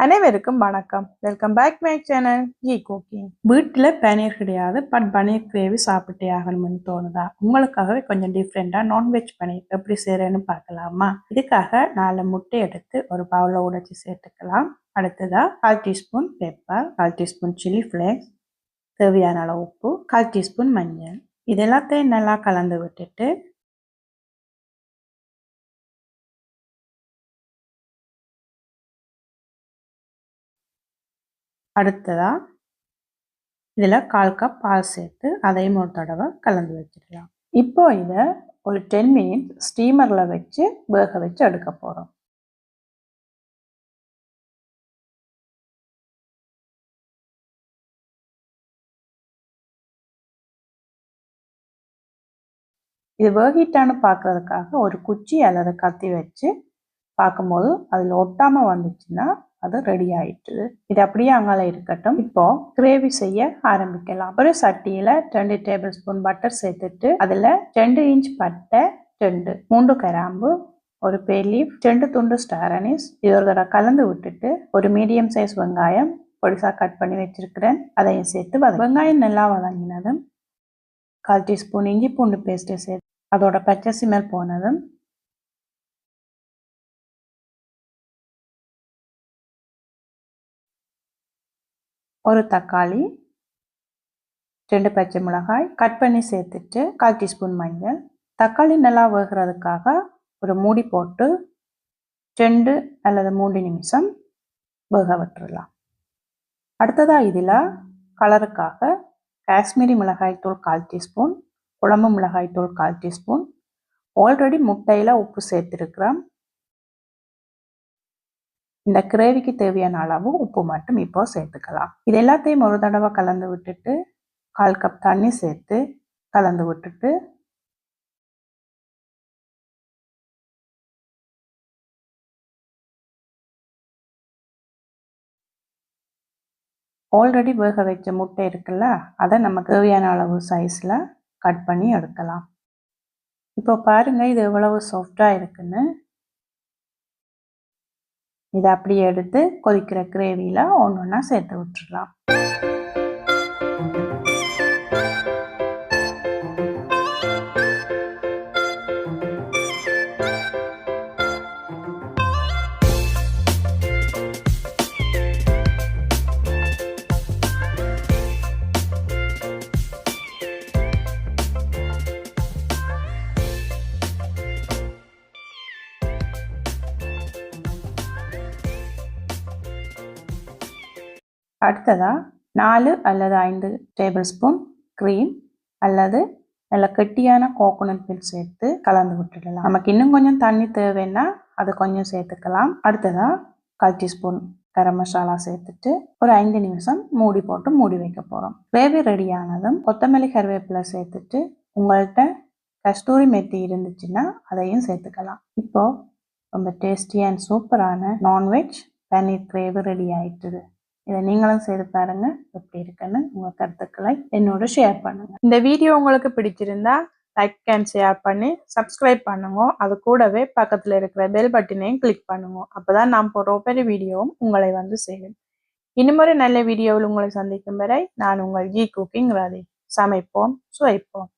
அனைவருக்கும் வணக்கம். Welcome back my channel G cooking. வீட்டில் பனீர் கிடையாது, பட் பனீர் கிரேவி சாப்பிட்டே ஆகணும்னு தோணுதா? உங்களுக்காகவே கொஞ்சம் டிஃப்ரெண்டாக நான்வெஜ் பனீர் எப்படி செய்கிறேன்னு பார்க்கலாமா? இதுக்காக 4 முட்டை எடுத்து ஒரு பவுலில் உடைச்சி சேர்த்துக்கலாம். அடுத்ததாக 1/4 teaspoon pepper, 1/4 teaspoon chilli flakes, தேவையான அளவு உப்பு, 1/4 டீஸ்பூன் மஞ்சள். இது எல்லாத்தையும் நல்லா கலந்து விட்டுட்டு அடுத்ததாக இதில் 1/4 கப் பால் சேர்த்து அதையும் ஒரு தடவை கலந்து வச்சிடலாம். இப்போ இதை ஒரு 10 மினிட்ஸ் ஸ்டீமரில் வச்சு வேக வச்சு எடுக்க போகிறோம். இது வேகிட்டான்னு பார்க்கறதுக்காக ஒரு குச்சி அல்லது கத்தி வச்சு பார்க்கும்போது அதில் ஒட்டாமல் வந்துச்சுன்னா அது ரெடி ஆயிட்டுது. இது அப்படியே அங்கால இருக்கட்டும். இப்போ கிரேவி செய்ய ஆரம்பிக்கலாம். ஒரு சட்டியில 2 டேபிள் ஸ்பூன் பட்டர் சேர்த்துட்டு அதுல 2 இன்ச் பட்டை, 3 கிராம்பு, ஒரு பே லீஃப், 2 துண்டு ஸ்டார் அனீஸ் இது ஒரு தடவை கலந்து விட்டுட்டு ஒரு மீடியம் சைஸ் வெங்காயம் பொடிசா கட் பண்ணி வச்சிருக்கிறேன் அதையும் சேர்த்து வெங்காயம் நல்லா வதங்கினதும் 1/4 டீஸ்பூன் இஞ்சி பூண்டு பேஸ்ட்டை சேர்த்து அதோட பச்சை ஸ்மெல் போனதும் ஒரு தக்காளி, 2 பச்சை மிளகாய் கட் பண்ணி சேர்த்துட்டு 1/4 டீஸ்பூன் மஞ்சள். தக்காளி நல்லா வேகிறதுக்காக ஒரு மூடி போட்டு 2 அல்லது 3 நிமிஷம் வேக விட்டுடலாம். அடுத்ததாக இதில் கலருக்காக காஷ்மீரி மிளகாய் தூள் 1/4 டீஸ்பூன், குழம்பு மிளகாய் தூள் 1/4 டீஸ்பூன், ஆல்ரெடி முட்டையில் உப்பு சேர்த்துருக்கிறோம். இந்த கிரேவிக்கு தேவையான அளவு உப்பு மட்டும் இப்போ சேர்த்துக்கலாம். இது எல்லாத்தையும் ஒரு தடவை கலந்து விட்டுட்டு 1/4 கப் தண்ணி சேர்த்து கலந்து விட்டுட்டு ஆல்ரெடி வேக வச்ச முட்டை இருக்குல்ல அதை நம்ம தேவையான அளவு சைஸில் கட் பண்ணி எடுக்கலாம். இப்போ பாருங்க இது எவ்வளவு சாஃப்டாக இருக்குன்னு. இதை அப்படியே எடுத்து கொதிக்கிற கிரேவியில் ஒன்றா சேர்த்து விட்டுடலாம். அடுத்ததாக 4 அல்லது 5 டேபிள் ஸ்பூன் க்ரீம் அல்லது நல்ல கெட்டியான கோகோனட் மில்க் சேர்த்து கலந்து விட்டுடலாம். நமக்கு இன்னும் கொஞ்சம் தண்ணி தேவைன்னா அது கொஞ்சம் சேர்த்துக்கலாம். அடுத்ததாக 1/4 டீஸ்பூன் கரம் மசாலா சேர்த்துட்டு ஒரு 5 நிமிஷம் மூடி போட்டு மூடி வைக்க போகிறோம். கிரேவி ரெடியானதும் கொத்தமல்லி கருவேப்பிலை சேர்த்துட்டு உங்கள்கிட்ட கஸ்தூரி மெத்தி இருந்துச்சுன்னா அதையும் சேர்த்துக்கலாம். இப்போ ரொம்ப டேஸ்டி அண்ட் சூப்பரான நான்வெஜ் பன்னீர் கிரேவி ரெடி ஆயிட்டுது. இதை நீங்களும் செய்து பாருங்க எப்படி இருக்குன்னு உங்க கருத்துக்களை என்னோட ஷேர் பண்ணுங்க. இந்த வீடியோ உங்களுக்கு பிடிச்சிருந்தா லைக் அண்ட் ஷேர் பண்ணி சப்ஸ்கிரைப் பண்ணுங்க. அது கூடவே பக்கத்துல இருக்கிற பெல் பட்டனையும் கிளிக் பண்ணுங்க. அப்பதான் நான் போடுற ஒவ்வொரு வீடியோவும் உங்களை வந்து சேரும். இன்னும் நல்ல வீடியோவில் உங்களை சந்திக்கும் வரை நான் உங்கள் ஜி குக்கிங் ராதி. சமைப்போம், சுவைப்போம்.